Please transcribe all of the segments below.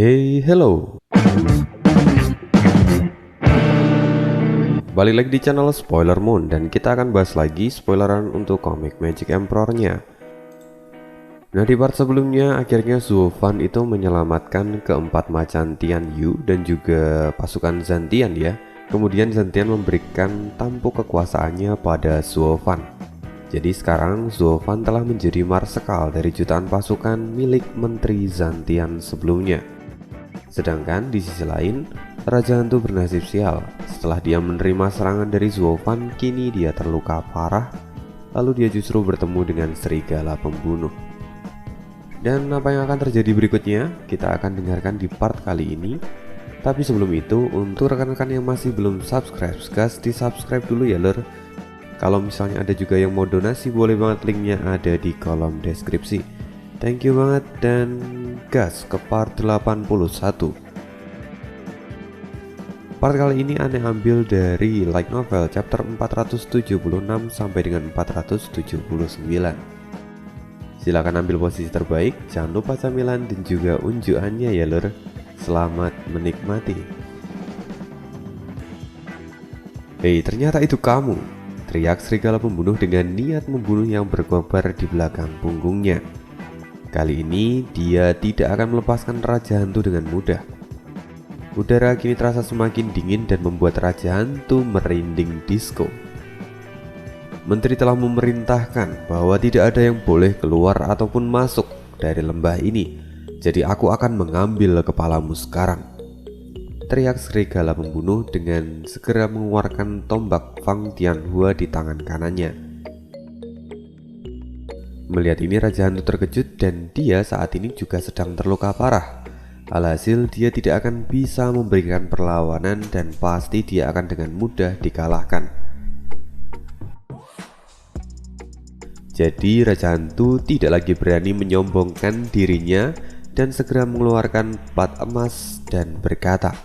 Hey, hello. Balik lagi di channel Spoiler Moon dan kita akan bahas lagi spoileran untuk komik Magic Emperor-nya. Nah, di part sebelumnya akhirnya Zuo Fan itu menyelamatkan keempat macan Tian Yu dan juga pasukan Zantian ya. Kemudian Zantian memberikan tampuk kekuasaannya pada Zuo Fan. Jadi sekarang Zuo Fan telah menjadi marsekal dari jutaan pasukan milik Menteri Zantian sebelumnya. Sedangkan di sisi lain, Raja Hantu bernasib sial. Setelah dia menerima serangan dari Zuo Fan, kini dia terluka parah. Lalu dia justru bertemu dengan serigala pembunuh. Dan apa yang akan terjadi berikutnya, kita akan dengarkan di part kali ini. Tapi sebelum itu, untuk rekan-rekan yang masih belum subscribe, gas di subscribe dulu ya lor. Kalau misalnya ada juga yang mau donasi, boleh banget, linknya ada di kolom deskripsi. Thank you banget dan gas ke part 81. Part kali ini aneh ambil dari light novel chapter 476 sampai dengan 479. Silakan ambil posisi terbaik, jangan lupa camilan dan juga unjukannya ya lur. Selamat menikmati. Hei, ternyata itu kamu, teriak serigala pembunuh dengan niat membunuh yang berkobar di belakang punggungnya. Kali ini dia tidak akan melepaskan Raja Hantu dengan mudah. Udara kini terasa semakin dingin dan membuat Raja Hantu merinding disco. Menteri telah memerintahkan bahwa tidak ada yang boleh keluar ataupun masuk dari lembah ini. Jadi aku akan mengambil kepalamu sekarang, teriak serigala pembunuh dengan segera mengeluarkan tombak Fang Tianhua di tangan kanannya. Melihat ini Raja Hantu terkejut dan dia saat ini juga sedang terluka parah. Alhasil dia tidak akan bisa memberikan perlawanan dan pasti dia akan dengan mudah dikalahkan. Jadi Raja Hantu tidak lagi berani menyombongkan dirinya dan segera mengeluarkan plat emas dan berkata,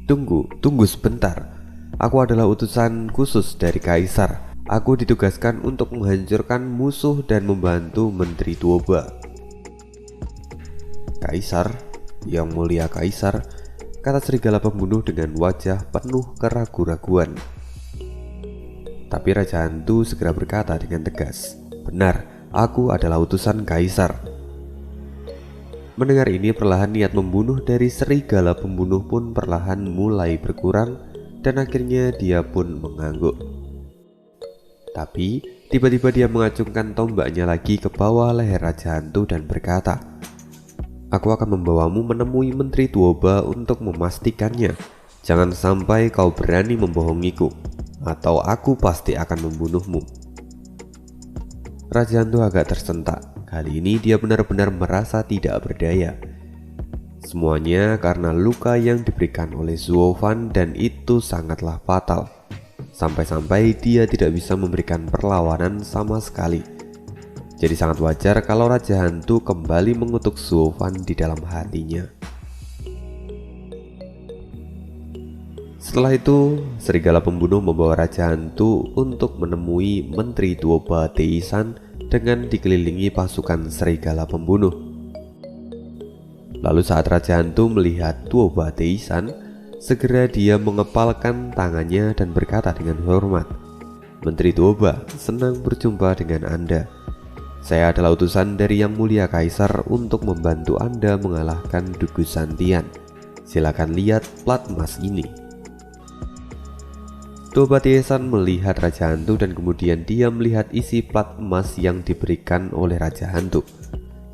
Tunggu sebentar. Aku adalah utusan khusus dari Kaisar. Aku ditugaskan untuk menghancurkan musuh dan membantu Menteri Tuoba. Kaisar, yang mulia Kaisar, kata serigala pembunuh dengan wajah penuh keraguan-raguan. Tapi Raja Hantu segera berkata dengan tegas, Benar, aku adalah utusan Kaisar. Mendengar ini perlahan niat membunuh dari serigala pembunuh pun perlahan mulai berkurang dan akhirnya dia pun mengangguk. Tapi tiba-tiba dia mengacungkan tombaknya lagi ke bawah leher Raja Hantu dan berkata, Aku akan membawamu menemui Menteri Tuoba untuk memastikannya. Jangan sampai kau berani membohongiku, atau aku pasti akan membunuhmu. Raja Hantu agak tersentak. Kali ini dia benar-benar merasa tidak berdaya. Semuanya karena luka yang diberikan oleh Zuo Fan dan itu sangatlah fatal. Sampai-sampai dia tidak bisa memberikan perlawanan sama sekali. Jadi sangat wajar kalau Raja Hantu kembali mengutuk Zuo Fan di dalam hatinya. Setelah itu, serigala pembunuh membawa Raja Hantu untuk menemui Menteri Tuoba Teisan dengan dikelilingi pasukan serigala pembunuh. Lalu saat Raja Hantu melihat Tuoba Teisan, segera dia mengepalkan tangannya dan berkata dengan hormat, Menteri Tuoba, senang berjumpa dengan Anda. Saya adalah utusan dari Yang Mulia Kaisar untuk membantu Anda mengalahkan Dugu Zantian. Silakan lihat plat emas ini. Tuoba Teisan melihat Raja Hantu dan kemudian dia melihat isi plat emas yang diberikan oleh Raja Hantu.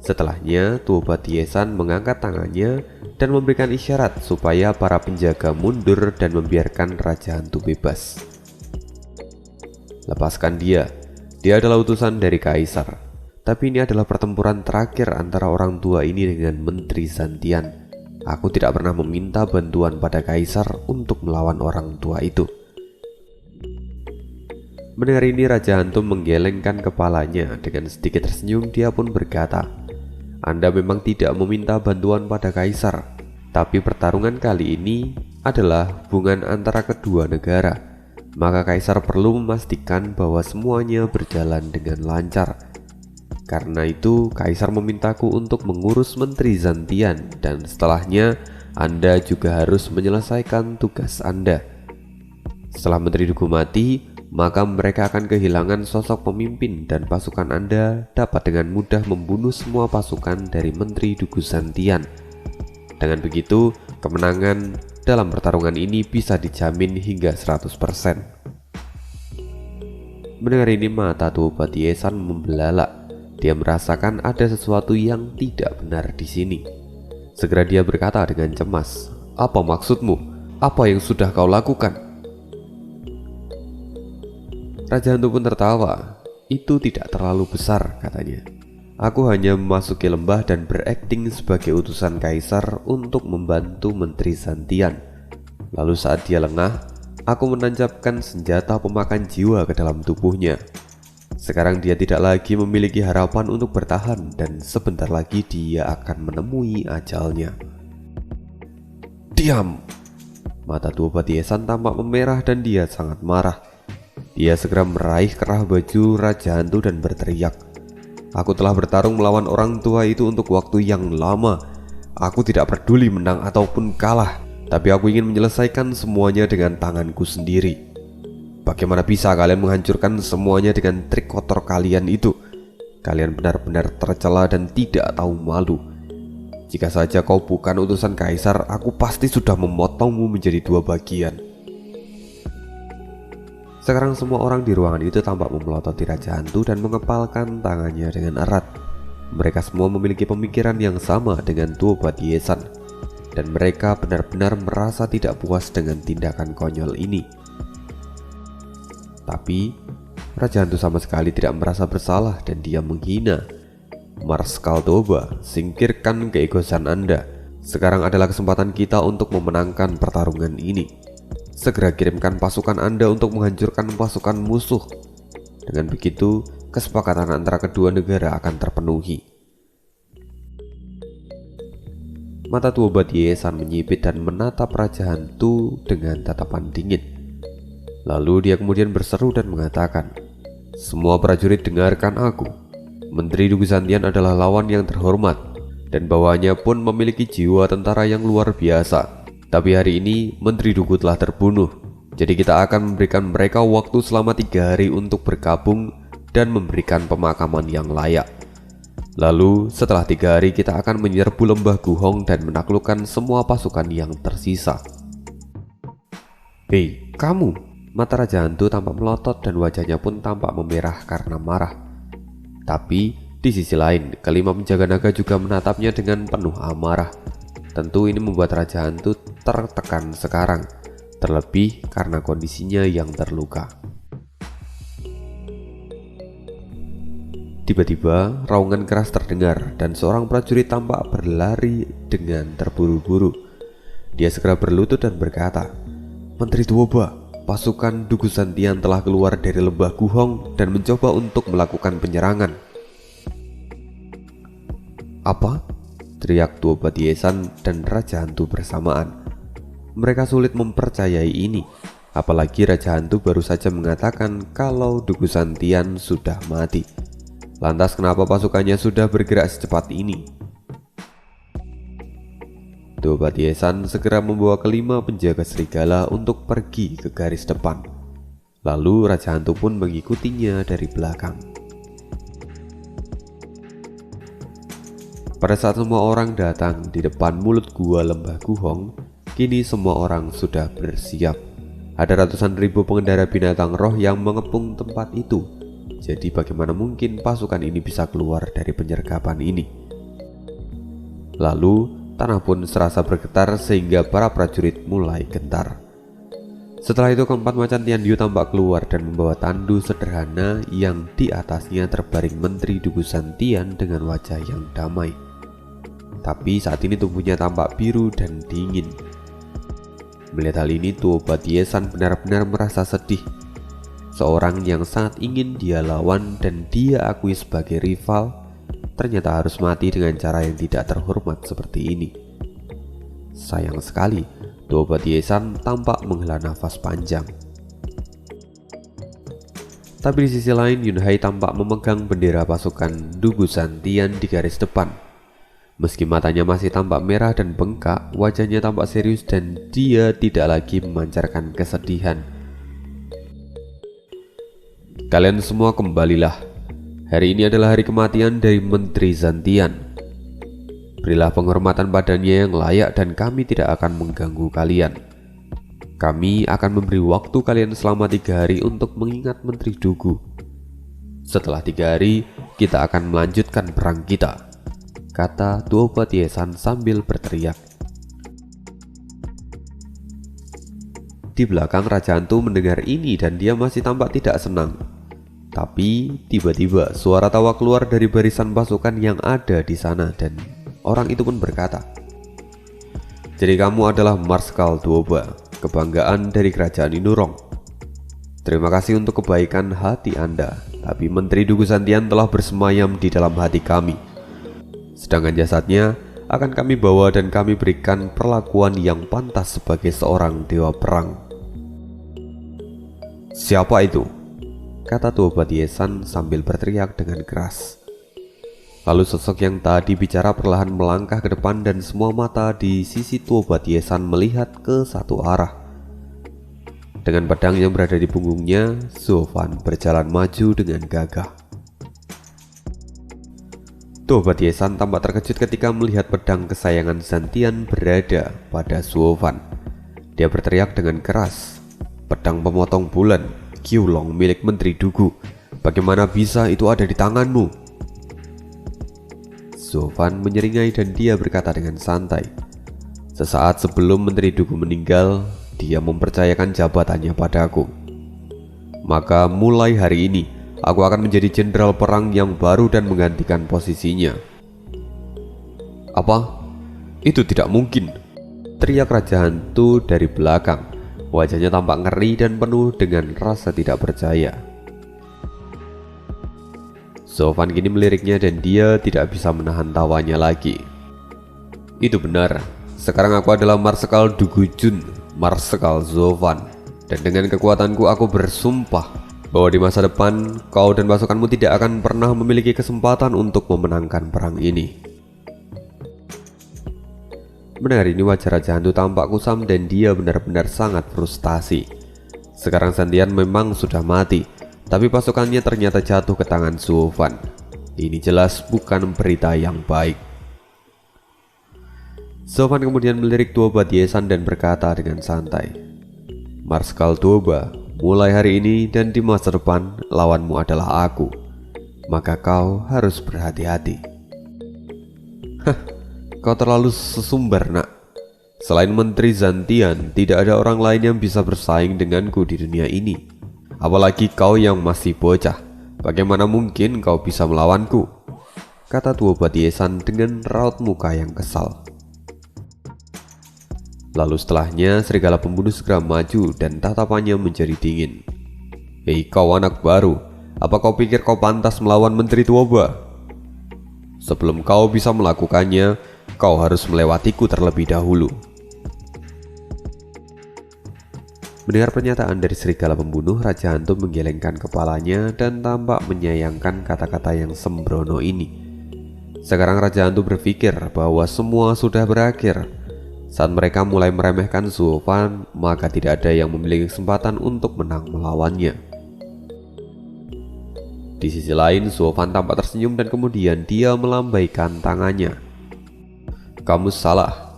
Setelahnya, Tuoba Teisan mengangkat tangannya dan memberikan isyarat supaya para penjaga mundur dan membiarkan Raja Hantu bebas. Lepaskan dia adalah utusan dari Kaisar. Tapi ini adalah pertempuran terakhir antara orang tua ini dengan Menteri Zantian. Aku tidak pernah meminta bantuan pada Kaisar untuk melawan orang tua itu. Mendengar ini Raja Hantu menggelengkan kepalanya. Dengan sedikit tersenyum dia pun berkata, Anda memang tidak meminta bantuan pada Kaisar, tapi pertarungan kali ini adalah hubungan antara kedua negara. Maka Kaisar perlu memastikan bahwa semuanya berjalan dengan lancar. Karena itu, Kaisar memintaku untuk mengurus Menteri Zantian, dan setelahnya Anda juga harus menyelesaikan tugas Anda. Setelah Menteri Dugu mati, maka mereka akan kehilangan sosok pemimpin dan pasukan Anda dapat dengan mudah membunuh semua pasukan dari Menteri Dugu Zantian. Dengan begitu, kemenangan dalam pertarungan ini bisa dijamin hingga 100%. Mendengar ini, mata Tuoba Tiesan membelalak. Dia merasakan ada sesuatu yang tidak benar di sini. Segera dia berkata dengan cemas, "Apa maksudmu? Apa yang sudah kau lakukan?" Raja Hantu pun tertawa. "Itu tidak terlalu besar," katanya. "Aku hanya memasuki lembah dan berakting sebagai utusan kaisar untuk membantu Menteri Zantian. Lalu saat dia lengah, aku menancapkan senjata pemakan jiwa ke dalam tubuhnya. Sekarang dia tidak lagi memiliki harapan untuk bertahan dan sebentar lagi dia akan menemui ajalnya." "Diam!" Mata Tuoba Tiesan tampak memerah dan dia sangat marah. Dia segera meraih kerah baju Raja Hantu dan berteriak, "Aku telah bertarung melawan orang tua itu untuk waktu yang lama. Aku tidak peduli menang ataupun kalah, tapi aku ingin menyelesaikan semuanya dengan tanganku sendiri. Bagaimana bisa kalian menghancurkan semuanya dengan trik kotor kalian itu? Kalian benar-benar tercela dan tidak tahu malu. Jika saja kau bukan utusan kaisar, aku pasti sudah memotongmu menjadi 2 bagian." Sekarang semua orang di ruangan itu tampak memelototi Raja Hantu dan mengepalkan tangannya dengan erat. Mereka semua memiliki pemikiran yang sama dengan Tuoba Tiesan, dan mereka benar-benar merasa tidak puas dengan tindakan konyol ini. Tapi Raja Hantu sama sekali tidak merasa bersalah dan dia menghina. "Marskal Tuoba, singkirkan keegoisan Anda. Sekarang adalah kesempatan kita untuk memenangkan pertarungan ini. Segera kirimkan pasukan Anda untuk menghancurkan pasukan musuh. Dengan begitu, kesepakatan antara kedua negara akan terpenuhi." Mata Tuoba Tiesan menyipit dan menatap Raja Hantu dengan tatapan dingin. Lalu dia kemudian berseru dan mengatakan, "Semua prajurit dengarkan aku. Menteri Dugu Zantian adalah lawan yang terhormat, dan bawahnya pun memiliki jiwa tentara yang luar biasa. Tapi hari ini Menteri Dugu telah terbunuh, jadi kita akan memberikan mereka waktu selama 3 hari untuk bergabung dan memberikan pemakaman yang layak. Lalu setelah 3 hari kita akan menyerbu lembah Guhong dan menaklukkan semua pasukan yang tersisa." "Hei, kamu!" Mata Raja Hantu tampak melotot dan wajahnya pun tampak memerah karena marah. Tapi di sisi lain, kelima penjaga naga juga menatapnya dengan penuh amarah. Tentu ini membuat Raja Hantu tertekan sekarang, terlebih karena kondisinya yang terluka. Tiba-tiba raungan keras terdengar dan seorang prajurit tampak berlari dengan terburu-buru. Dia segera berlutut dan berkata, "Menteri Tuoba, pasukan Dugu Zantian telah keluar dari lembah Guhong dan mencoba untuk melakukan penyerangan." "Apa?" teriak Tuoba Tiesan dan Raja Hantu bersamaan. Mereka sulit mempercayai ini, apalagi Raja Hantu baru saja mengatakan kalau Dugu Zantian sudah mati. Lantas kenapa pasukannya sudah bergerak secepat ini? Tuoba Tiesan segera membawa kelima penjaga serigala untuk pergi ke garis depan. Lalu Raja Hantu pun mengikutinya dari belakang. Pada saat semua orang datang di depan mulut gua lembah Guhong, kini semua orang sudah bersiap. Ada ratusan ribu pengendara binatang roh yang mengepung tempat itu. Jadi bagaimana mungkin pasukan ini bisa keluar dari penyergapan ini? Lalu tanah pun serasa bergetar sehingga para prajurit mulai gentar. Setelah itu keempat macan Tian Yu tampak keluar dan membawa tandu sederhana yang di atasnya terbaring Menteri Dugu Zantian dengan wajah yang damai. Tapi saat ini tubuhnya tampak biru dan dingin. Melihat hal ini, Tuoba Tiesan benar-benar merasa sedih. Seorang yang sangat ingin dia lawan dan dia akui sebagai rival, ternyata harus mati dengan cara yang tidak terhormat seperti ini. Sayang sekali, Tuoba Tiesan tampak menghela nafas panjang. Tapi di sisi lain Yunhai tampak memegang bendera pasukan Dugu Santian di garis depan. Meski matanya masih tampak merah dan bengkak, wajahnya tampak serius dan dia tidak lagi memancarkan kesedihan. Kalian semua kembalilah. Hari ini adalah hari kematian dari Menteri Zantian. Berilah penghormatan padanya yang layak dan kami tidak akan mengganggu kalian. Kami akan memberi waktu kalian selama 3 hari untuk mengingat Menteri Dugu. Setelah 3 hari, kita akan melanjutkan perang kita, kata Tuoba Tiesan sambil berteriak. Di belakang Raja Hantu mendengar ini dan dia masih tampak tidak senang. Tapi tiba-tiba suara tawa keluar dari barisan pasukan yang ada di sana dan orang itu pun berkata, "Jadi kamu adalah Marskal Tuoba, kebanggaan dari kerajaan Inurong. Terima kasih untuk kebaikan hati Anda, tapi Menteri Dugu Santian telah bersemayam di dalam hati kami. Sedangkan jasadnya akan kami bawa dan kami berikan perlakuan yang pantas sebagai seorang dewa perang." "Siapa itu?" kata Tuoba Tiesan sambil berteriak dengan keras. Lalu sosok yang tadi bicara perlahan melangkah ke depan dan semua mata di sisi Tuoba Tiesan melihat ke satu arah. Dengan pedang yang berada di punggungnya, Zofan berjalan maju dengan gagah. Tuoba Tiesan tampak terkejut ketika melihat pedang kesayangan Zantian berada pada Zofan. Dia berteriak dengan keras, "Pedang pemotong bulan, Qiulong milik Menteri Dugu. Bagaimana bisa itu ada di tanganmu?" Zofan menyeringai dan dia berkata dengan santai, "Sesaat sebelum Menteri Dugu meninggal, dia mempercayakan jabatannya padaku. Maka mulai hari ini, aku akan menjadi jenderal perang yang baru dan menggantikan posisinya." "Apa? Itu tidak mungkin!" teriak Raja Hantu dari belakang. Wajahnya tampak ngeri dan penuh dengan rasa tidak percaya. Zofan kini meliriknya dan dia tidak bisa menahan tawanya lagi. "Itu benar. Sekarang aku adalah Marskal Dugu Jun, Marskal Zofan. Dan dengan kekuatanku aku bersumpah bahwa di masa depan kau dan pasukanmu tidak akan pernah memiliki kesempatan untuk memenangkan perang ini." Mendengar ini wajah Raja Hantu tampak kusam dan dia benar-benar sangat frustasi. Sekarang Zantian memang sudah mati, tapi pasukannya ternyata jatuh ke tangan Zofan. Ini jelas bukan berita yang baik. Zofan kemudian melirik Tuoba Tiesan dan berkata dengan santai, "Marskal Tuoba, mulai hari ini dan di masa depan lawanmu adalah aku. Maka kau harus berhati-hati." "Hah, kau terlalu sesumbar, nak. Selain Menteri Zantian, tidak ada orang lain yang bisa bersaing denganku di dunia ini. Apalagi kau yang masih bocah. Bagaimana mungkin kau bisa melawanku?" kata Tuoba Tiesan dengan raut muka yang kesal. Lalu setelahnya serigala pembunuh segera maju dan tatapannya menjadi dingin. "Hei kau anak baru, apa kau pikir kau pantas melawan Menteri Tuoba? Sebelum kau bisa melakukannya, kau harus melewatiku terlebih dahulu." Mendengar pernyataan dari serigala pembunuh, Raja Hantu menggelengkan kepalanya dan tampak menyayangkan kata-kata yang sembrono ini. Sekarang Raja Hantu berpikir bahwa semua sudah berakhir. Saat mereka mulai meremehkan Zofan, maka tidak ada yang memiliki kesempatan untuk menang melawannya. Di sisi lain, Zofan tampak tersenyum dan kemudian dia melambaikan tangannya. "Kamu salah.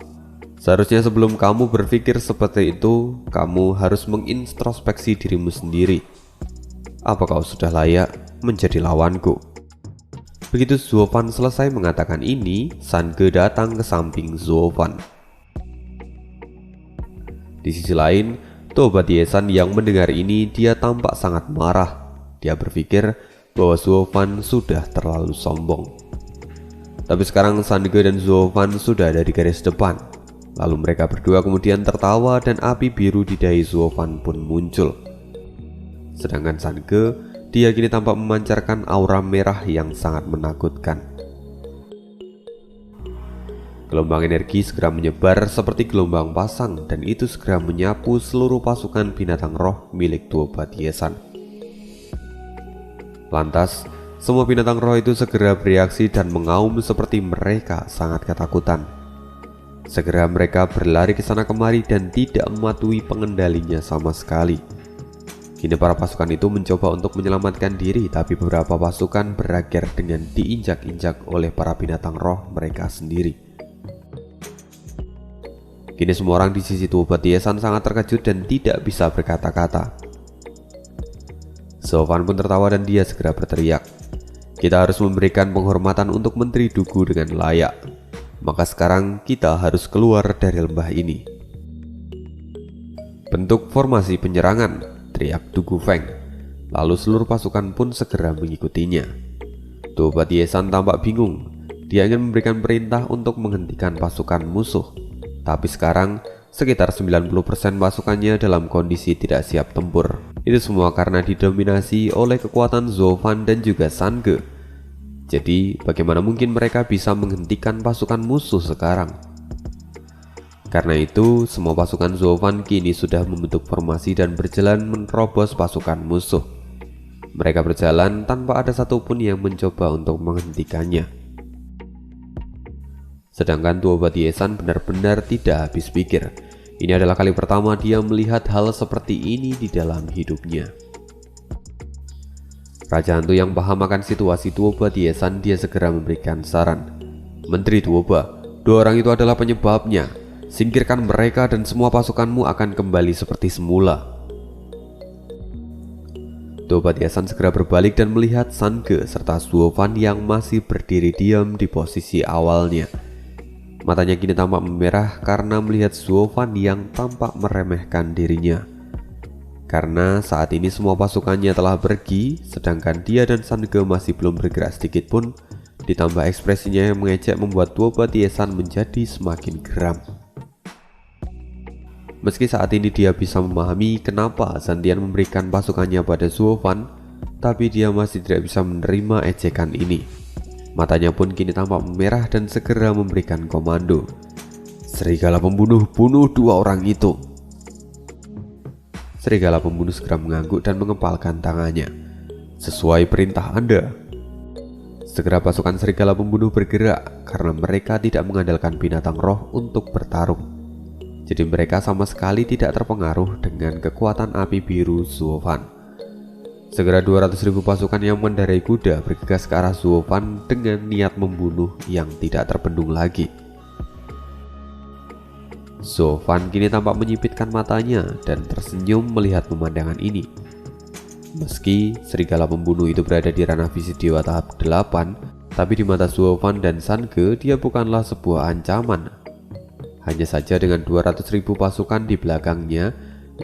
Seharusnya sebelum kamu berpikir seperti itu, kamu harus mengintrospeksi dirimu sendiri. Apa kau sudah layak menjadi lawanku?" Begitu Zofan selesai mengatakan ini, Sange datang ke samping Zofan. Di sisi lain, Tuoba Tiesan yang mendengar ini, dia tampak sangat marah. Dia berpikir bahwa Zofan sudah terlalu sombong. Tapi sekarang Sange dan Zofan sudah ada di garis depan. Lalu mereka berdua kemudian tertawa dan api biru di dahi Zofan pun muncul. Sedangkan Sange, dia kini tampak memancarkan aura merah yang sangat menakutkan. Gelombang energi segera menyebar seperti gelombang pasang dan itu segera menyapu seluruh pasukan binatang roh milik Tuoba Tiesan. Lantas, semua binatang roh itu segera bereaksi dan mengaum seperti mereka sangat ketakutan. Segera mereka berlari ke sana kemari dan tidak mematuhi pengendalinya sama sekali. Kini para pasukan itu mencoba untuk menyelamatkan diri, tapi beberapa pasukan berakhir dengan diinjak-injak oleh para binatang roh mereka sendiri. Kini semua orang di sisi tubuh Tiesan sangat terkejut dan tidak bisa berkata-kata. Zhuo Fan pun tertawa dan dia segera berteriak, "Kita harus memberikan penghormatan untuk Menteri Dugu dengan layak. Maka sekarang kita harus keluar dari lembah ini." "Bentuk formasi penyerangan," teriak Dugu Feng. Lalu seluruh pasukan pun segera mengikutinya. Tuoba Tiesan tampak bingung. Dia ingin memberikan perintah untuk menghentikan pasukan musuh. Tapi sekarang sekitar 90% pasukannya dalam kondisi tidak siap tempur. Itu semua karena didominasi oleh kekuatan Zhuo Fan dan juga San Ge. Jadi bagaimana mungkin mereka bisa menghentikan pasukan musuh sekarang? Karena itu semua pasukan Zhuo Fan kini sudah membentuk formasi dan berjalan menerobos pasukan musuh. Mereka berjalan tanpa ada satupun yang mencoba untuk menghentikannya. Sedangkan Tuoba Tiesan benar-benar tidak habis pikir. Ini adalah kali pertama dia melihat hal seperti ini di dalam hidupnya. Raja Hantu yang paham akan situasi Tuoba Tiesan, dia segera memberikan saran. "Menteri Tuoba, 2 orang itu adalah penyebabnya. Singkirkan mereka dan semua pasukanmu akan kembali seperti semula." Tuoba Tiesan segera berbalik dan melihat San Ge serta Zhuo Fan yang masih berdiri diam di posisi awalnya. Matanya kini tampak memerah karena melihat Zhuo Fan yang tampak meremehkan dirinya. Karena saat ini semua pasukannya telah pergi, sedangkan dia dan San Ge masih belum bergerak sedikit pun, ditambah ekspresinya yang mengejek membuat Tuoba Tiesan menjadi semakin geram. Meski saat ini dia bisa memahami kenapa Zhan Tian memberikan pasukannya pada Zhuo Fan, tapi dia masih tidak bisa menerima ejekan ini. Matanya pun kini tampak memerah dan segera memberikan komando. "Serigala pembunuh, bunuh 2 orang itu." Serigala pembunuh segera mengangguk dan mengepalkan tangannya. "Sesuai perintah Anda." Segera pasukan serigala pembunuh bergerak karena mereka tidak mengandalkan binatang roh untuk bertarung. Jadi mereka sama sekali tidak terpengaruh dengan kekuatan api biru Zhuo Fan. Segera 200.000 pasukan yang mengendarai kuda bergegas ke arah Zhuo Fan dengan niat membunuh yang tidak terbendung lagi. Zhuo Fan kini tampak menyipitkan matanya dan tersenyum melihat pemandangan ini. Meski serigala pembunuh itu berada di ranah visi dewa tahap 8, tapi di mata Zhuo Fan dan San Ge dia bukanlah sebuah ancaman. Hanya saja dengan 200.000 pasukan di belakangnya,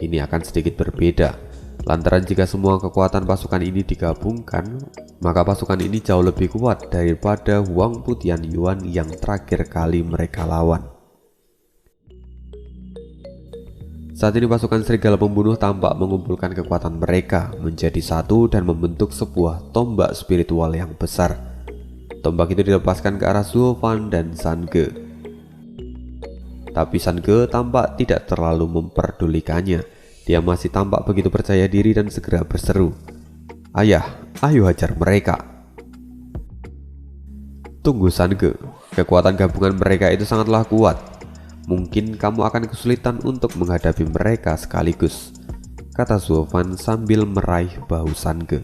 ini akan sedikit berbeda. Lantaran jika semua kekuatan pasukan ini digabungkan, maka pasukan ini jauh lebih kuat daripada Huang Putian Yuan yang terakhir kali mereka lawan. Saat ini pasukan serigala pembunuh tampak mengumpulkan kekuatan mereka menjadi satu dan membentuk sebuah tombak spiritual yang besar. Tombak itu dilepaskan ke arah Zhuo Fan dan San Ge. Tapi San Ge tampak tidak terlalu memperdulikannya. Dia masih tampak begitu percaya diri dan segera berseru, "Ayah, ayo hajar mereka." "Tunggu San Ge, kekuatan gabungan mereka itu sangatlah kuat. Mungkin kamu akan kesulitan untuk menghadapi mereka sekaligus," kata Zhuo Fan sambil meraih bahu San Ge.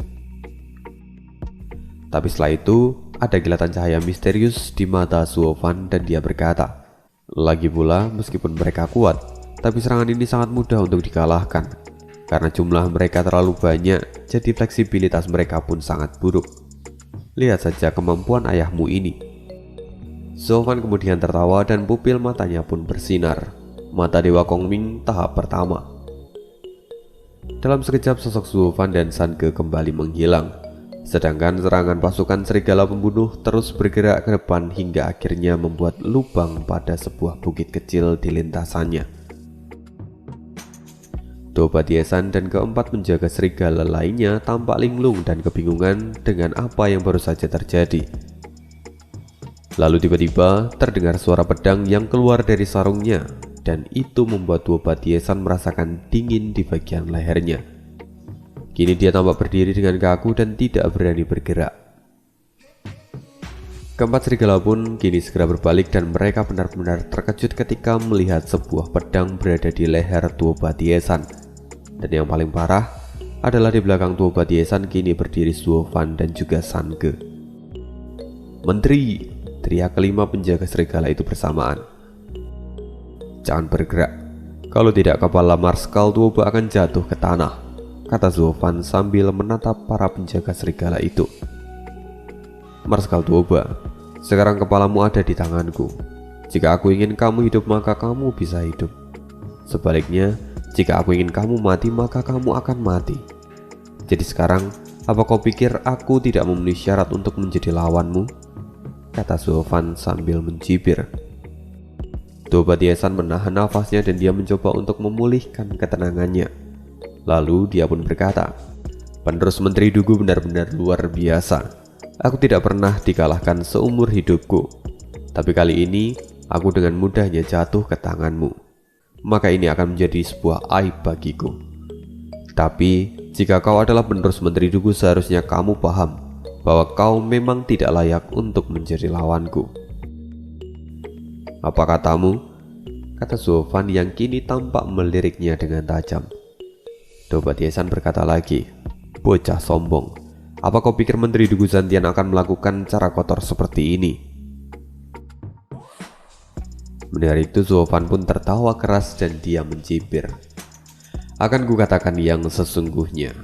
Tapi setelah itu, ada kilatan cahaya misterius di mata Zhuo Fan dan dia berkata, "Lagi pula, meskipun mereka kuat, tapi serangan ini sangat mudah untuk dikalahkan. Karena jumlah mereka terlalu banyak, jadi fleksibilitas mereka pun sangat buruk. Lihat saja kemampuan ayahmu ini." Zhuo Fan kemudian tertawa dan pupil matanya pun bersinar. Mata Dewa Kongming tahap pertama. Dalam sekejap sosok Zhuo Fan dan San Ge kembali menghilang. Sedangkan serangan pasukan serigala pembunuh terus bergerak ke depan hingga akhirnya membuat lubang pada sebuah bukit kecil di lintasannya. Tuoba Tiesan dan keempat penjaga serigala lainnya tampak linglung dan kebingungan dengan apa yang baru saja terjadi. Lalu tiba-tiba terdengar suara pedang yang keluar dari sarungnya, dan itu membuat Tuoba Tiesan merasakan dingin di bagian lehernya. Kini dia tampak berdiri dengan kaku dan tidak berani bergerak. Keempat serigala pun kini segera berbalik dan mereka benar-benar terkejut ketika melihat sebuah pedang berada di leher Tuo Batiesan. Dan yang paling parah adalah di belakang Tuo Batiesan kini berdiri Zuo Fan dan juga San Ge. "Menteri!" teriak kelima penjaga serigala itu bersamaan. "Jangan bergerak, kalau tidak kepala Marskal Tuoba akan jatuh ke tanah," kata Zuo Fan sambil menatap para penjaga serigala itu. "Marskal Tuoba, sekarang kepalamu ada di tanganku. Jika aku ingin kamu hidup maka kamu bisa hidup. Sebaliknya, jika aku ingin kamu mati maka kamu akan mati. Jadi sekarang, apa kau pikir aku tidak memenuhi syarat untuk menjadi lawanmu?" kata Zuo Fan sambil mencibir. Tuo Batiesan menahan nafasnya dan dia mencoba untuk memulihkan ketenangannya. Lalu dia pun berkata, "Penerus Menteri Dugu benar-benar luar biasa. Aku tidak pernah dikalahkan seumur hidupku. Tapi kali ini, aku dengan mudahnya jatuh ke tanganmu. Maka ini akan menjadi sebuah aib bagiku. Tapi, jika kau adalah penerus Menteri Dugu, seharusnya kamu paham bahwa kau memang tidak layak untuk menjadi lawanku." "Apa katamu?" kata Zuo Fan yang kini tampak meliriknya dengan tajam. Tuo Batiesan berkata lagi, "Bocah sombong, apa kau pikir Menteri Dugu Zantian akan melakukan cara kotor seperti ini?" Mendengar itu Zuo Fan pun tertawa keras dan dia mencibir. "Akan kukatakan yang sesungguhnya.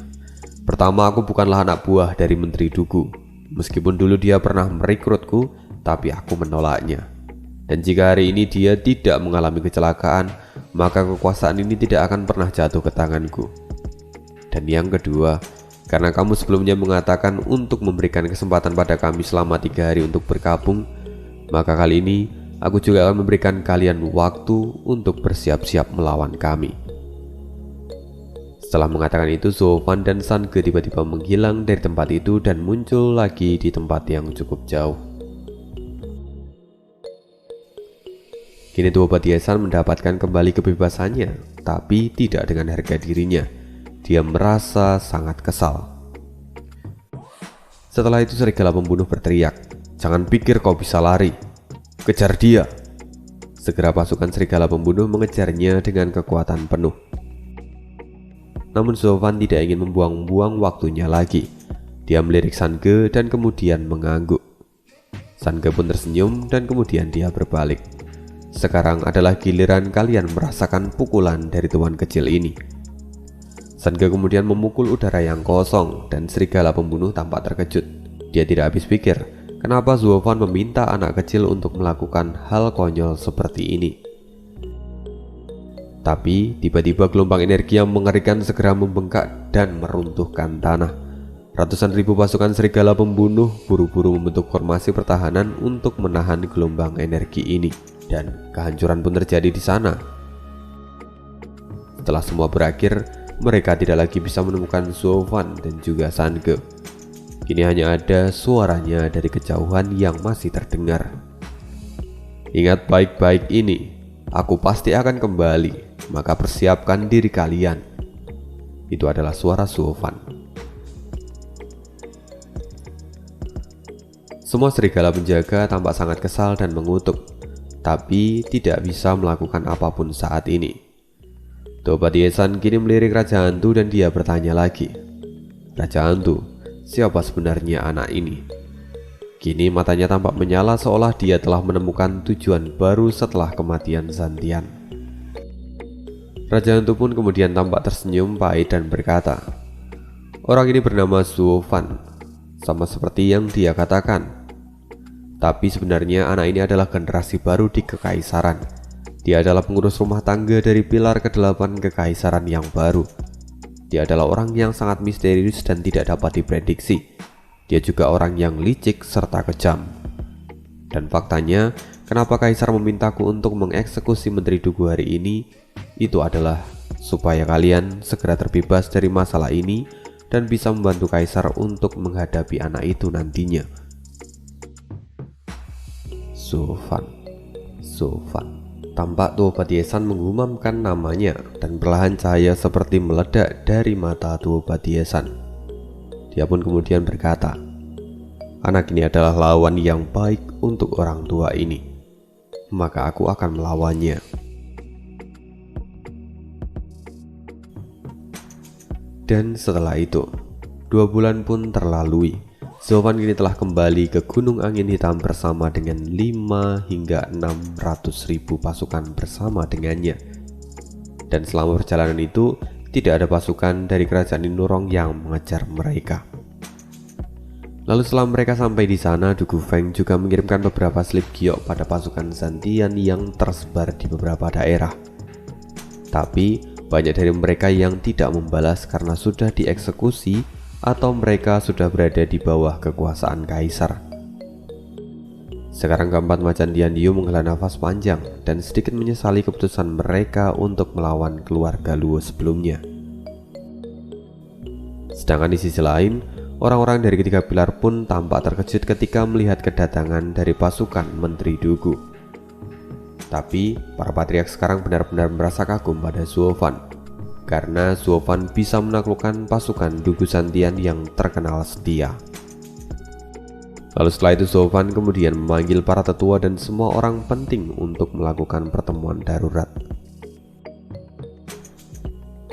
Pertama, aku bukanlah anak buah dari Menteri Dugu. Meskipun dulu dia pernah merekrutku, tapi aku menolaknya. Dan jika hari ini dia tidak mengalami kecelakaan, maka kekuasaan ini tidak akan pernah jatuh ke tanganku. Dan yang kedua, karena kamu sebelumnya mengatakan untuk memberikan kesempatan pada kami selama 3 hari untuk bergabung, maka kali ini aku juga akan memberikan kalian waktu untuk bersiap-siap melawan kami." Setelah mengatakan itu, Zuo Fan dan San Ge tiba-tiba menghilang dari tempat itu dan muncul lagi di tempat yang cukup jauh. Kini Tuo Batiesan mendapatkan kembali kebebasannya, tapi tidak dengan harga dirinya. Dia merasa sangat kesal. Setelah itu serigala pembunuh berteriak, "Jangan pikir kau bisa lari. Kejar dia!" Segera pasukan serigala pembunuh mengejarnya dengan kekuatan penuh. Namun Zuo Fan tidak ingin membuang-buang waktunya lagi. Dia melirik San Ge dan kemudian mengangguk. San Ge pun tersenyum dan kemudian dia berbalik. "Sekarang adalah giliran kalian merasakan pukulan dari tuan kecil ini." San Ge kemudian memukul udara yang kosong dan serigala pembunuh tampak terkejut. Dia tidak habis pikir, kenapa Zuo Fan meminta anak kecil untuk melakukan hal konyol seperti ini. Tapi tiba-tiba gelombang energi yang mengerikan segera membengkak dan meruntuhkan tanah. Ratusan ribu pasukan serigala pembunuh buru-buru membentuk formasi pertahanan untuk menahan gelombang energi ini. Dan kehancuran pun terjadi di sana. Setelah semua berakhir, mereka tidak lagi bisa menemukan Zuo Fan dan juga San Ge. Kini hanya ada suaranya dari kejauhan yang masih terdengar. "Ingat baik-baik ini, aku pasti akan kembali, maka persiapkan diri kalian." Itu adalah suara Zuo Fan. Semua serigala penjaga tampak sangat kesal dan mengutuk, tapi tidak bisa melakukan apapun saat ini. Tuo Batiesan kini melirik Raja Hantu dan dia bertanya lagi, "Raja Hantu, siapa sebenarnya anak ini?" Kini matanya tampak menyala seolah dia telah menemukan tujuan baru setelah kematian Zantian. Raja Hantu pun kemudian tampak tersenyum pahit dan berkata, "Orang ini bernama Zuo Fan, sama seperti yang dia katakan. Tapi sebenarnya anak ini adalah generasi baru di Kekaisaran. Dia adalah pengurus rumah tangga dari pilar ke-8 Kekaisaran yang baru. Dia adalah orang yang sangat misterius dan tidak dapat diprediksi. Dia juga orang yang licik serta kejam. Dan faktanya, kenapa Kaisar memintaku untuk mengeksekusi Menteri Dugu hari ini, itu adalah supaya kalian segera terbebas dari masalah ini dan bisa membantu Kaisar untuk menghadapi anak itu nantinya." Zuo Fan. Tampak Tuo Patiesan mengumamkan namanya dan perlahan cahaya seperti meledak dari mata Tuo Patiesan. Dia pun kemudian berkata, "Anak ini adalah lawan yang baik untuk orang tua ini, maka aku akan melawannya." Dan setelah itu, 2 bulan pun terlalui. Zofan kini telah kembali ke Gunung Angin Hitam bersama dengan 5 hingga 600 ribu pasukan bersama dengannya. Dan selama perjalanan itu, tidak ada pasukan dari kerajaan Inurong yang mengejar mereka. Lalu setelah mereka sampai di sana, Dugu Feng juga mengirimkan beberapa slip giok pada pasukan Zantian yang tersebar di beberapa daerah. Tapi, banyak dari mereka yang tidak membalas karena sudah dieksekusi atau mereka sudah berada di bawah kekuasaan kaisar. Sekarang keempat macan Tian Diu menghela nafas panjang dan sedikit menyesali keputusan mereka untuk melawan keluarga Luo sebelumnya. Sedangkan di sisi lain, orang-orang dari ketiga pilar pun tampak terkejut ketika melihat kedatangan dari pasukan Menteri Dugu. Tapi, para patriark sekarang benar-benar merasa kagum pada Zuofan, karena Zuofan bisa menaklukkan pasukan Dugu Zantian yang terkenal setia. Lalu setelah itu Zuofan kemudian memanggil para tetua dan semua orang penting untuk melakukan pertemuan darurat.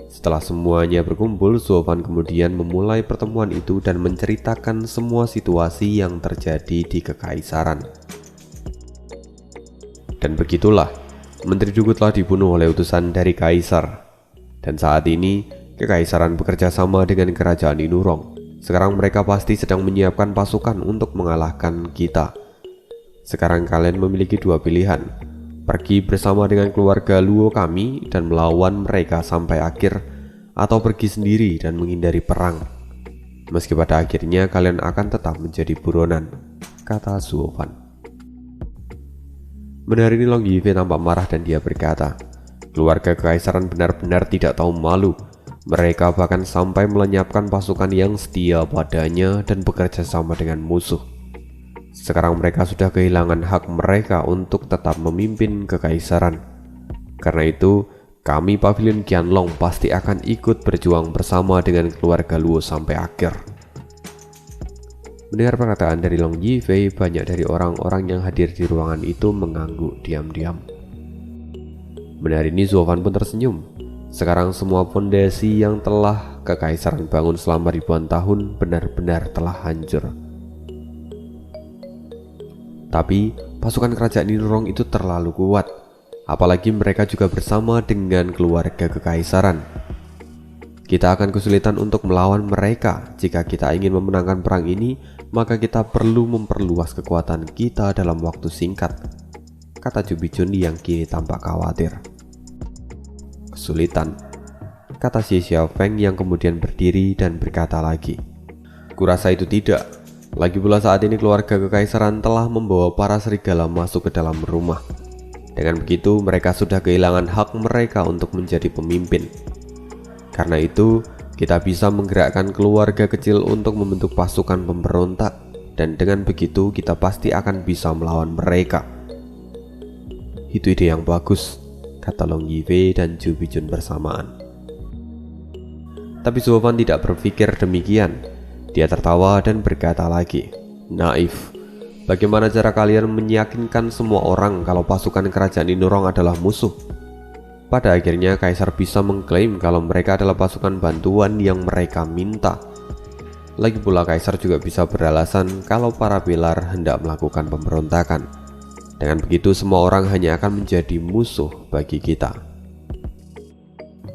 Setelah semuanya berkumpul, Zuofan kemudian memulai pertemuan itu dan menceritakan semua situasi yang terjadi di kekaisaran. Dan begitulah, Menteri Dugu telah dibunuh oleh utusan dari kaisar. Dan saat ini, kekaisaran bekerja sama dengan kerajaan Inurong. Sekarang mereka pasti sedang menyiapkan pasukan untuk mengalahkan kita. Sekarang kalian memiliki 2 pilihan. Pergi bersama dengan keluarga Luo kami dan melawan mereka sampai akhir, atau pergi sendiri dan menghindari perang. Meski pada akhirnya kalian akan tetap menjadi buronan, kata Zuofan. Mendengar ini Long Yifei tampak marah dan dia berkata, "Keluarga kekaisaran benar-benar tidak tahu malu. Mereka bahkan sampai melenyapkan pasukan yang setia padanya dan bekerja sama dengan musuh. Sekarang mereka sudah kehilangan hak mereka untuk tetap memimpin kekaisaran. Karena itu, kami Pavilion Qianlong pasti akan ikut berjuang bersama dengan keluarga Luo sampai akhir." Mendengar perkataan dari Long Yifei, banyak dari orang-orang yang hadir di ruangan itu mengangguk diam-diam. Mendengar ini Zuofan pun tersenyum. Sekarang semua fondasi yang telah kekaisaran bangun selama ribuan tahun benar-benar telah hancur. Tapi pasukan kerajaan Inurong itu terlalu kuat, apalagi mereka juga bersama dengan keluarga kekaisaran. Kita akan kesulitan untuk melawan mereka. Jika kita ingin memenangkan perang ini, maka kita perlu memperluas kekuatan kita dalam waktu singkat, kata Jubijun yang kini tampak khawatir. Kesulitan, kata Xie Xiaofeng yang kemudian berdiri dan berkata lagi, "Kurasa itu tidak. Lagi pula saat ini keluarga kekaisaran telah membawa para serigala masuk ke dalam rumah. Dengan begitu mereka sudah kehilangan hak mereka untuk menjadi pemimpin. Karena itu kita bisa menggerakkan keluarga kecil untuk membentuk pasukan pemberontak, dan dengan begitu kita pasti akan bisa melawan mereka." "Itu ide yang bagus," kata Long Yifei dan Jubijun bersamaan. Tapi Zuofan tidak berpikir demikian. Dia tertawa dan berkata lagi, "Naif. Bagaimana cara kalian meyakinkan semua orang kalau pasukan kerajaan Inurong adalah musuh? Pada akhirnya kaisar bisa mengklaim kalau mereka adalah pasukan bantuan yang mereka minta. Lagi pula kaisar juga bisa beralasan kalau para pilar hendak melakukan pemberontakan. Dengan begitu semua orang hanya akan menjadi musuh bagi kita."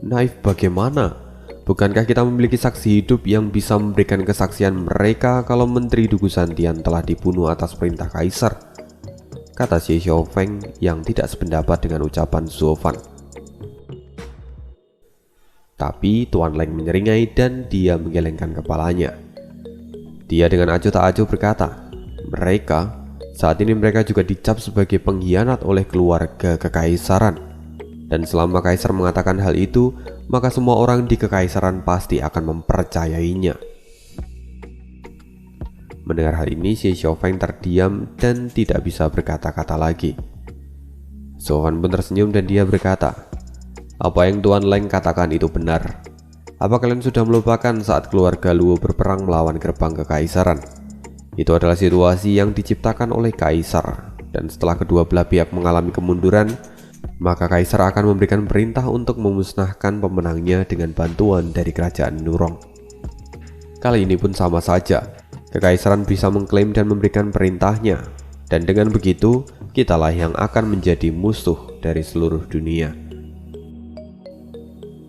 "Naif bagaimana? Bukankah kita memiliki saksi hidup yang bisa memberikan kesaksian mereka kalau Menteri Dugu Zantian telah dibunuh atas perintah kaisar?" kata Xie Xiaofeng yang tidak sependapat dengan ucapan Zuofan. Tapi Tuan Leng menyeringai dan dia menggelengkan kepalanya. Dia dengan acuh tak acuh berkata, Saat ini mereka juga dicap sebagai pengkhianat oleh keluarga kekaisaran. Dan selama kaisar mengatakan hal itu, maka semua orang di kekaisaran pasti akan mempercayainya. Mendengar hal ini, Xie Xiaofeng terdiam dan tidak bisa berkata-kata lagi. Fan pun tersenyum dan dia berkata, "Apa yang Tuan Leng katakan itu benar. Apa kalian sudah melupakan saat keluarga Luo berperang melawan gerbang kekaisaran? Itu adalah situasi yang diciptakan oleh kaisar, dan setelah kedua belah pihak mengalami kemunduran, maka kaisar akan memberikan perintah untuk memusnahkan pemenangnya dengan bantuan dari kerajaan Nurong. Kali ini pun sama saja, kekaisaran bisa mengklaim dan memberikan perintahnya, dan dengan begitu, kitalah yang akan menjadi musuh dari seluruh dunia."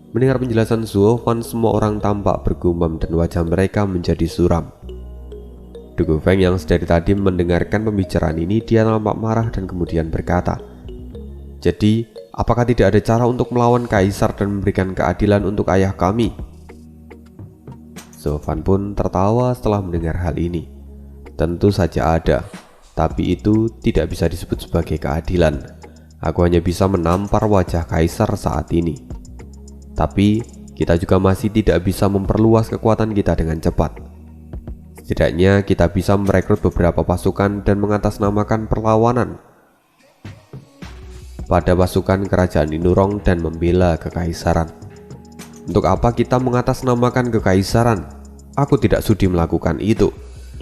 Mendengar penjelasan Fan, semua orang tampak bergumam dan wajah mereka menjadi suram. Du Gufeng yang sedari tadi mendengarkan pembicaraan ini, dia nampak marah dan kemudian berkata, "Jadi, apakah tidak ada cara untuk melawan kaisar dan memberikan keadilan untuk ayah kami?" Fan pun tertawa setelah mendengar hal ini. "Tentu saja ada. Tapi itu tidak bisa disebut sebagai keadilan. Aku hanya bisa menampar wajah kaisar saat ini. Tapi kita juga masih tidak bisa memperluas kekuatan kita dengan cepat. Setidaknya kita bisa merekrut beberapa pasukan dan mengatasnamakan perlawanan pada pasukan kerajaan Nurong dan membela kekaisaran. Untuk apa kita mengatasnamakan kekaisaran? Aku tidak sudi melakukan itu.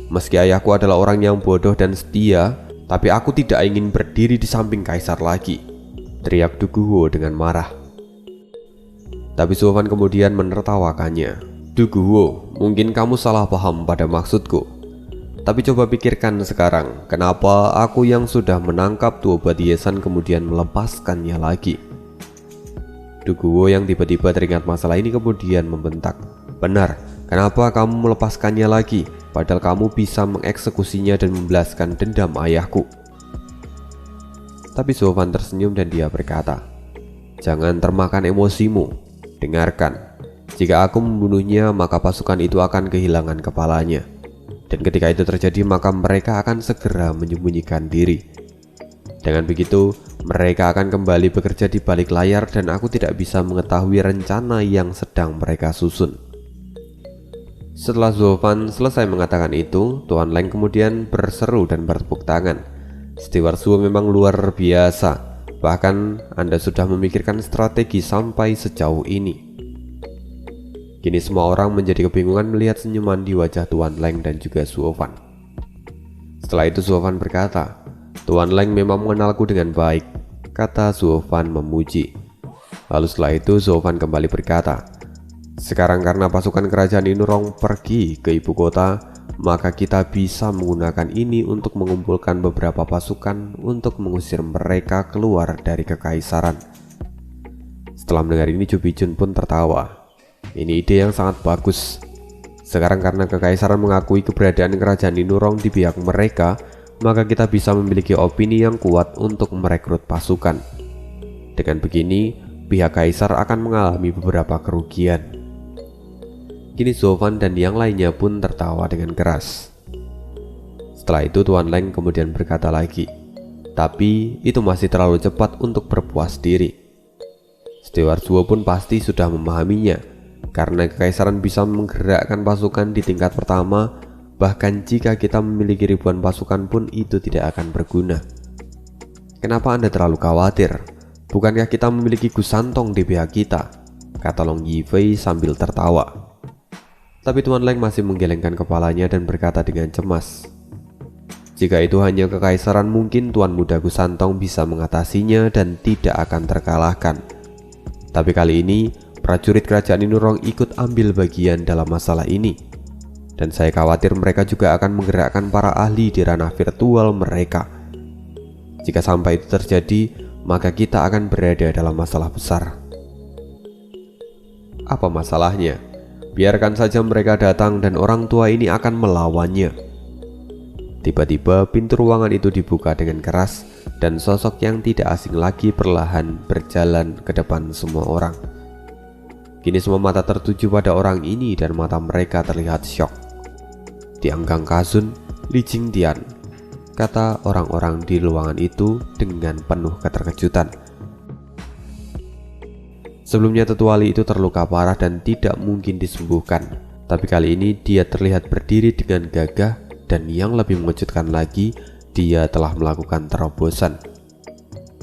Meski ayahku adalah orang yang bodoh dan setia, tapi aku tidak ingin berdiri di samping kaisar lagi," teriak Du Guo dengan marah. Tapi Fan kemudian menertawakannya. "Du Guo, mungkin kamu salah paham pada maksudku. Tapi coba pikirkan sekarang, kenapa aku yang sudah menangkap Duo Batiesan kemudian melepaskannya lagi?" Du Guo yang tiba-tiba teringat masalah ini kemudian membentak, "Benar, kenapa kamu melepaskannya lagi? Padahal kamu bisa mengeksekusinya dan membalaskan dendam ayahku." Tapi Fan tersenyum dan dia berkata, "Jangan termakan emosimu. Dengarkan, jika aku membunuhnya maka pasukan itu akan kehilangan kepalanya. Dan ketika itu terjadi maka mereka akan segera menyembunyikan diri. Dengan begitu, mereka akan kembali bekerja di balik layar dan aku tidak bisa mengetahui rencana yang sedang mereka susun." Setelah Fan selesai mengatakan itu, Tuan Leng kemudian berseru dan bertepuk tangan. "Steward Zuo memang luar biasa. Bahkan Anda sudah memikirkan strategi sampai sejauh ini." Kini semua orang menjadi kebingungan melihat senyuman di wajah Tuan Leng dan juga Fan. Setelah itu Fan berkata, "Tuan Leng memang mengenalku dengan baik," kata Fan memuji. Lalu setelah itu Fan kembali berkata, "Sekarang karena pasukan kerajaan Nurong pergi ke ibu kota, maka kita bisa menggunakan ini untuk mengumpulkan beberapa pasukan untuk mengusir mereka keluar dari kekaisaran." Setelah mendengar ini, Ju Bijun pun tertawa. "Ini ide yang sangat bagus. Sekarang karena kekaisaran mengakui keberadaan kerajaan Nurong di pihak mereka, maka kita bisa memiliki opini yang kuat untuk merekrut pasukan. Dengan begini, pihak kaisar akan mengalami beberapa kerugian." Kini Fan dan yang lainnya pun tertawa dengan keras. Setelah itu Tuan Leng kemudian berkata lagi, "Tapi itu masih terlalu cepat untuk berpuas diri. Steward Zuo pun pasti sudah memahaminya, karena kekaisaran bisa menggerakkan pasukan di tingkat pertama. Bahkan jika kita memiliki ribuan pasukan pun itu tidak akan berguna. Kenapa Anda terlalu khawatir? Bukankah kita memiliki Gu Santong di pihak kita?" kata Long Yifei sambil tertawa. Tapi Tuan Leng masih menggelengkan kepalanya dan berkata dengan cemas, "Jika itu hanya kekaisaran, mungkin Tuan Muda Gu Santong bisa mengatasinya dan tidak akan terkalahkan. Tapi kali ini, prajurit kerajaan Nurong ikut ambil bagian dalam masalah ini. Dan saya khawatir mereka juga akan menggerakkan para ahli di ranah virtual mereka. Jika sampai itu terjadi, maka kita akan berada dalam masalah besar." "Apa masalahnya? Biarkan saja mereka datang dan orang tua ini akan melawannya." Tiba-tiba pintu ruangan itu dibuka dengan keras dan sosok yang tidak asing lagi perlahan berjalan ke depan semua orang. Kini semua mata tertuju pada orang ini dan mata mereka terlihat syok. "Tianggang Kazun, Li Jingtian," kata orang-orang di ruangan itu dengan penuh keterkejutan. Sebelumnya tetua Li itu terluka parah dan tidak mungkin disembuhkan. Tapi kali ini dia terlihat berdiri dengan gagah dan yang lebih mengejutkan lagi, dia telah melakukan terobosan.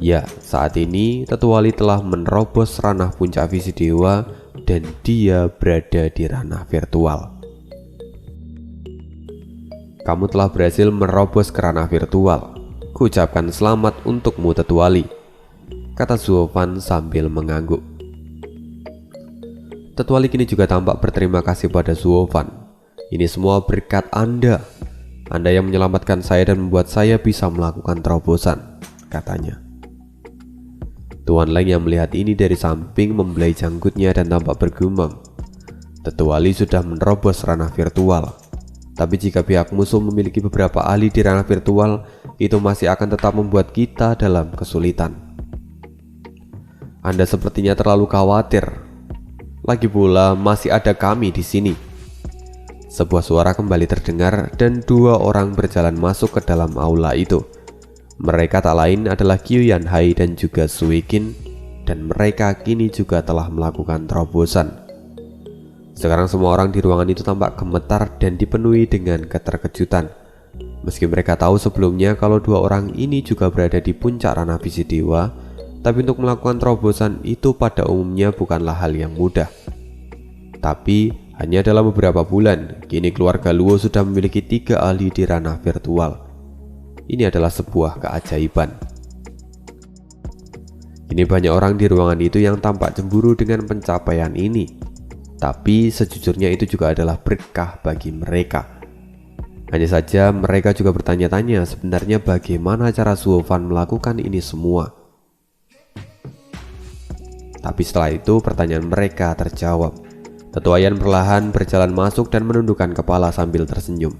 Ya, saat ini Tetuali telah menerobos ranah puncak visi dewa dan dia berada di ranah virtual. Kamu telah berhasil merobos ke ranah virtual. Kuucapkan selamat untukmu Tetuali, kata Zuofan sambil mengangguk. Tetuali kini juga tampak berterima kasih pada Zuofan. Ini semua berkat Anda. Anda yang menyelamatkan saya dan membuat saya bisa melakukan terobosan, katanya. Tuan Leng yang melihat ini dari samping membelai janggutnya dan tampak bergumam. Tetuali sudah menerobos ranah virtual. Tapi jika pihak musuh memiliki beberapa ahli di ranah virtual, itu masih akan tetap membuat kita dalam kesulitan. Anda sepertinya terlalu khawatir. Lagi pula masih ada kami di sini. Sebuah suara kembali terdengar dan dua orang berjalan masuk ke dalam aula itu. Mereka tak lain adalah Qiu Yanhai dan juga Sui Qin, dan mereka kini juga telah melakukan terobosan. Sekarang semua orang di ruangan itu tampak gemetar dan dipenuhi dengan keterkejutan. Meski mereka tahu sebelumnya kalau dua orang ini juga berada di puncak ranah visi dewa, tapi untuk melakukan terobosan itu pada umumnya bukanlah hal yang mudah. Tapi hanya dalam beberapa bulan, kini keluarga Luo sudah memiliki 3 ahli di ranah virtual. Ini adalah sebuah keajaiban. Kini banyak orang di ruangan itu yang tampak cemburu dengan pencapaian ini. Tapi sejujurnya itu juga adalah berkah bagi mereka. Hanya saja mereka juga bertanya-tanya sebenarnya bagaimana cara Zuofan melakukan ini semua. Tapi setelah itu pertanyaan mereka terjawab. Tetuayan perlahan berjalan masuk dan menundukkan kepala sambil tersenyum.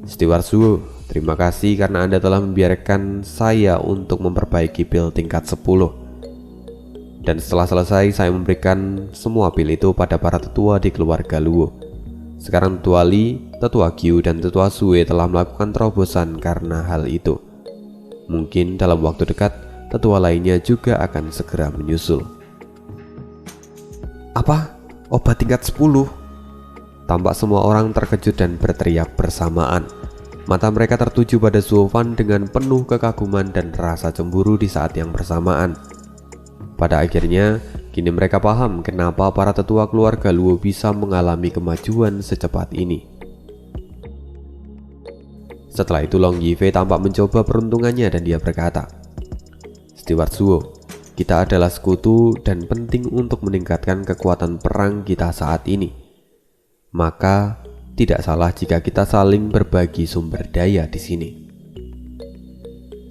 Steward Zuo, terima kasih karena Anda telah membiarkan saya untuk memperbaiki pil tingkat 10. Dan setelah selesai saya memberikan semua pil itu pada para tetua di keluarga Luo. Sekarang Tetua Li, Tetua Qiu, dan Tetua Sui telah melakukan terobosan karena hal itu. Mungkin dalam waktu dekat tetua lainnya juga akan segera menyusul. Apa? Obat tingkat 10? Tampak semua orang terkejut dan berteriak bersamaan. Mata mereka tertuju pada Zuofan dengan penuh kekaguman dan rasa cemburu di saat yang bersamaan. Pada akhirnya, kini mereka paham kenapa para tetua keluarga Luo bisa mengalami kemajuan secepat ini. Setelah itu Long Yifei tampak mencoba peruntungannya dan dia berkata, Steward Zuo, kita adalah sekutu dan penting untuk meningkatkan kekuatan perang kita saat ini. Maka tidak salah jika kita saling berbagi sumber daya di sini.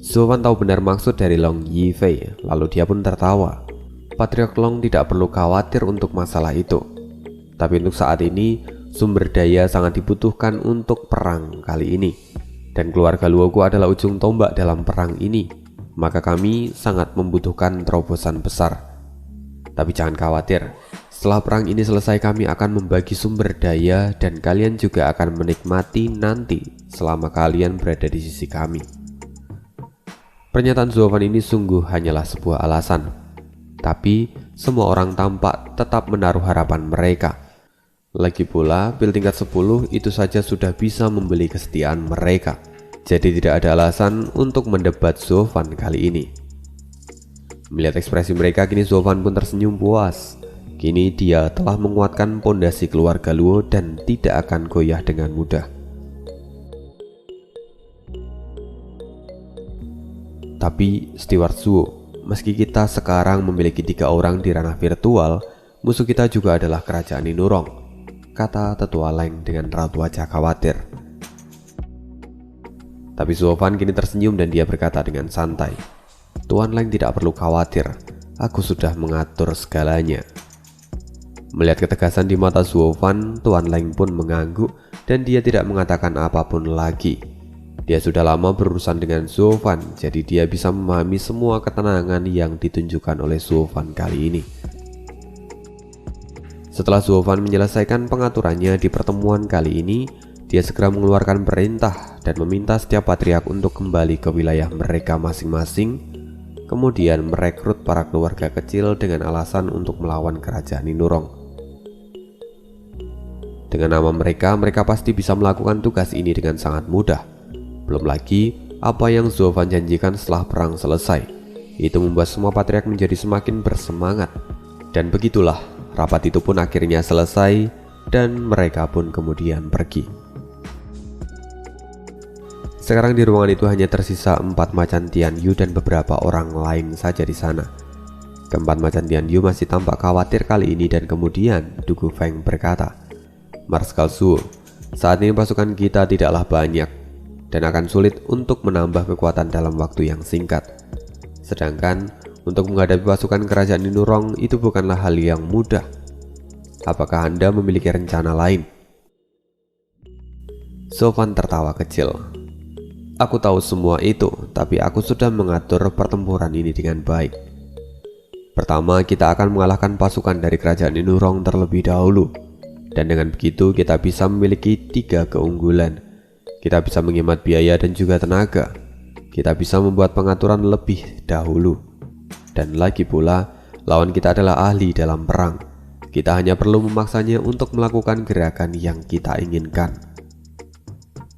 Zuofan tahu benar maksud dari Long Yifei, lalu dia pun tertawa. Patriark Long tidak perlu khawatir untuk masalah itu. Tapi untuk saat ini, sumber daya sangat dibutuhkan untuk perang kali ini. Dan keluarga Luoku adalah ujung tombak dalam perang ini. Maka kami sangat membutuhkan terobosan besar. Tapi jangan khawatir, setelah perang ini selesai kami akan membagi sumber daya dan kalian juga akan menikmati nanti selama kalian berada di sisi kami. Pernyataan Zuofan ini sungguh hanyalah sebuah alasan. Tapi semua orang tampak tetap menaruh harapan mereka. Lagi pula pil tingkat 10 itu saja sudah bisa membeli kesetiaan mereka. Jadi tidak ada alasan untuk mendebat Zuofan kali ini. Melihat ekspresi mereka, kini Zuofan pun tersenyum puas. Kini dia telah menguatkan pondasi keluarga Luo dan tidak akan goyah dengan mudah. Tapi Steward Zuo, meski kita sekarang memiliki 3 orang di ranah virtual, musuh kita juga adalah kerajaan Ninurong, kata Tetua Leng dengan raut wajah khawatir. Tapi Zuofan kini tersenyum dan dia berkata dengan santai, Tuan Leng tidak perlu khawatir, aku sudah mengatur segalanya. Melihat ketegasan di mata Zuofan, Tuan Leng pun mengangguk dan dia tidak mengatakan apapun lagi. Dia sudah lama berurusan dengan Zuofan, jadi dia bisa memahami semua ketenangan yang ditunjukkan oleh Zuofan kali ini. Setelah Zuofan menyelesaikan pengaturannya di pertemuan kali ini, dia segera mengeluarkan perintah dan meminta setiap patriark untuk kembali ke wilayah mereka masing-masing. Kemudian merekrut para keluarga kecil dengan alasan untuk melawan kerajaan Ninurong. Dengan nama mereka pasti bisa melakukan tugas ini dengan sangat mudah. Belum lagi apa yang Zuofan janjikan setelah perang selesai. Itu membuat semua patriark menjadi semakin bersemangat. Dan begitulah, rapat itu pun akhirnya selesai dan mereka pun kemudian pergi. Sekarang di ruangan itu hanya tersisa 4 macan Tian Yu dan beberapa orang lain saja di sana. Keempat macan Tian Yu masih tampak khawatir kali ini dan kemudian Dugu Feng berkata, "Marskal Su, saat ini pasukan kita tidaklah banyak dan akan sulit untuk menambah kekuatan dalam waktu yang singkat. Sedangkan untuk menghadapi pasukan kerajaan Ninurong itu bukanlah hal yang mudah. Apakah Anda memiliki rencana lain?" Sofan tertawa kecil. "Aku tahu semua itu, tapi aku sudah mengatur pertempuran ini dengan baik. Pertama, kita akan mengalahkan pasukan dari kerajaan Ninurong terlebih dahulu. Dan dengan begitu kita bisa memiliki 3 keunggulan. Kita bisa menghemat biaya dan juga tenaga. Kita bisa membuat pengaturan lebih dahulu. Dan lagi pula, lawan kita adalah ahli dalam perang. Kita hanya perlu memaksanya untuk melakukan gerakan yang kita inginkan.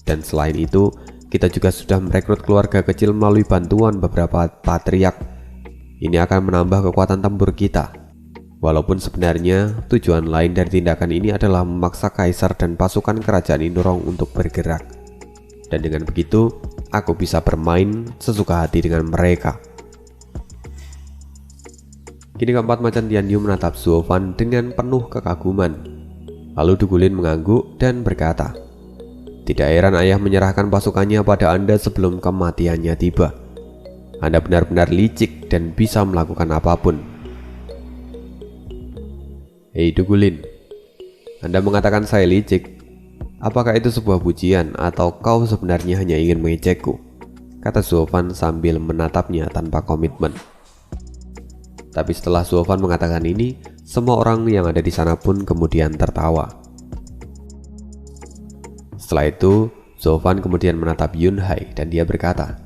Dan selain itu, kita juga sudah merekrut keluarga kecil melalui bantuan beberapa patriark. Ini akan menambah kekuatan tempur kita. Walaupun sebenarnya tujuan lain dari tindakan ini adalah memaksa kaisar dan pasukan kerajaan Ninurong untuk bergerak. Dan dengan begitu, aku bisa bermain sesuka hati dengan mereka." Kini keempat macan Tian Yu menatap Zuofan dengan penuh kekaguman. Lalu Dugulin mengangguk dan berkata, "Tidak heran ayah menyerahkan pasukannya pada Anda sebelum kematiannya tiba. Anda benar-benar licik dan bisa melakukan apapun." "Hei Dugulin, Anda mengatakan saya licik. Apakah itu sebuah pujian atau kau sebenarnya hanya ingin mengejekku?" kata Zuofan sambil menatapnya tanpa komitmen. Tapi setelah Zuofan mengatakan ini, semua orang yang ada di sana pun kemudian tertawa. Setelah itu, Zuofan kemudian menatap Yunhai dan dia berkata,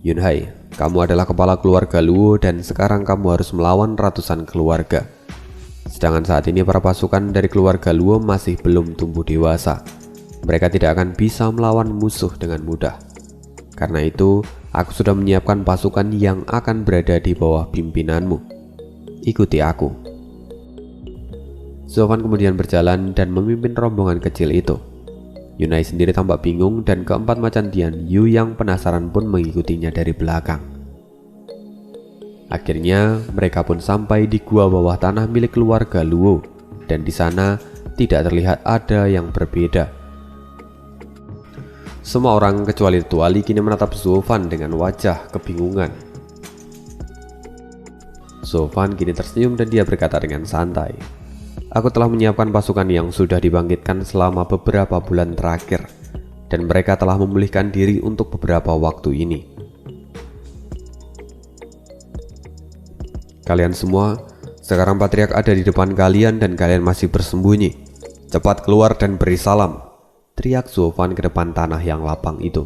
"Yunhai, kamu adalah kepala keluarga Luo dan sekarang kamu harus melawan ratusan keluarga. Sedangkan saat ini para pasukan dari keluarga Luo masih belum tumbuh dewasa. Mereka tidak akan bisa melawan musuh dengan mudah. Karena itu, aku sudah menyiapkan pasukan yang akan berada di bawah pimpinanmu. Ikuti aku." Zuofan kemudian berjalan dan memimpin rombongan kecil itu. Yunhai sendiri tampak bingung dan keempat macan Tian Yu yang penasaran pun mengikutinya dari belakang. Akhirnya mereka pun sampai di gua bawah tanah milik keluarga Luo dan di sana tidak terlihat ada yang berbeda. Semua orang kecuali Tuali kini menatap Zuofan dengan wajah kebingungan. Zuofan kini tersenyum dan dia berkata dengan santai, "Aku telah menyiapkan pasukan yang sudah dibangkitkan selama beberapa bulan terakhir dan mereka telah memulihkan diri untuk beberapa waktu ini. Kalian semua, sekarang patriark ada di depan kalian dan kalian masih bersembunyi. Cepat keluar dan beri salam," teriak Zuofan ke depan tanah yang lapang itu.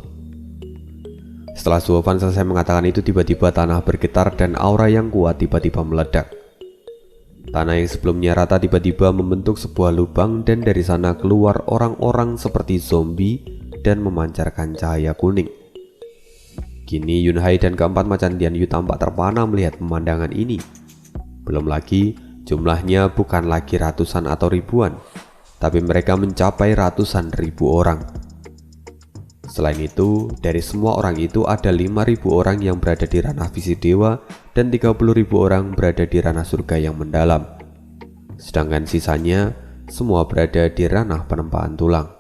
Setelah Zuofan selesai mengatakan itu, tiba-tiba tanah bergetar dan aura yang kuat tiba-tiba meledak. Tanah yang sebelumnya rata tiba-tiba membentuk sebuah lubang dan dari sana keluar orang-orang seperti zombie dan memancarkan cahaya kuning. Kini Yunhai dan keempat macan Tian Yu tampak terpana melihat pemandangan ini. Belum lagi jumlahnya bukan lagi ratusan atau ribuan, tapi mereka mencapai ratusan ribu orang. Selain itu, dari semua orang itu ada 5.000 orang yang berada di ranah visi dewa dan 30.000 orang berada di ranah surga yang mendalam. Sedangkan sisanya semua berada di ranah penempaan tulang.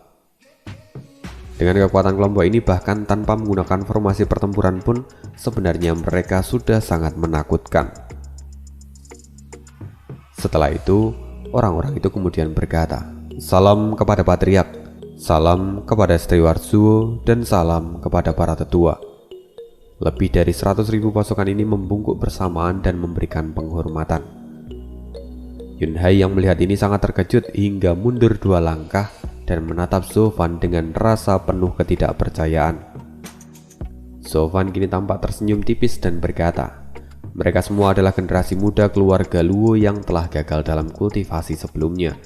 Dengan kekuatan kelompok ini bahkan tanpa menggunakan formasi pertempuran pun sebenarnya mereka sudah sangat menakutkan. Setelah itu, orang-orang itu kemudian berkata, "Salam kepada patriark. Salam kepada Steward Zuo dan salam kepada para tetua." Lebih dari 100.000 pasukan ini membungkuk bersamaan dan memberikan penghormatan. Yunhai yang melihat ini sangat terkejut hingga mundur 2 langkah dan menatap Zuofan dengan rasa penuh ketidakpercayaan. Zuofan kini tampak tersenyum tipis dan berkata, "Mereka semua adalah generasi muda keluarga Luo yang telah gagal dalam kultivasi sebelumnya.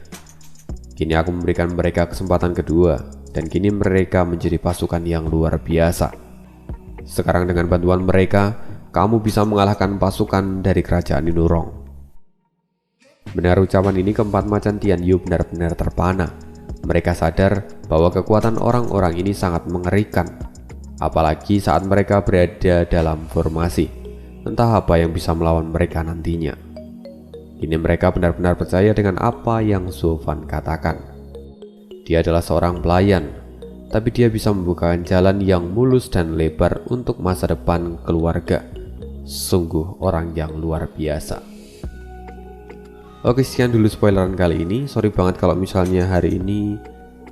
Kini aku memberikan mereka kesempatan kedua, dan kini mereka menjadi pasukan yang luar biasa. Sekarang dengan bantuan mereka, kamu bisa mengalahkan pasukan dari kerajaan Inurong." Mendengar ucapan ini, keempat macan Tian Yu benar-benar terpana. Mereka sadar bahwa kekuatan orang-orang ini sangat mengerikan, apalagi saat mereka berada dalam formasi. Entah apa yang bisa melawan mereka nantinya. Kini mereka benar-benar percaya dengan apa yang Zhou Fan katakan. Dia adalah seorang pelayan, tapi dia bisa membukakan jalan yang mulus dan lebar untuk masa depan keluarga. Sungguh orang yang luar biasa. Oke, sekian dulu spoileran kali ini. Sorry banget kalau misalnya hari ini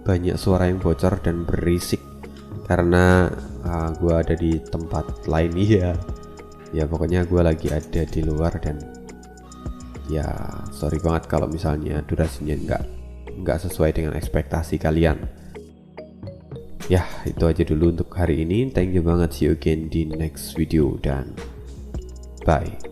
banyak suara yang bocor dan berisik, karena gue ada di tempat lain. Ya pokoknya gue lagi ada di luar, dan ya sorry banget kalau misalnya durasinya nggak sesuai dengan ekspektasi kalian. Ya itu aja dulu untuk hari ini. Thank you banget, see you again di next video, dan bye.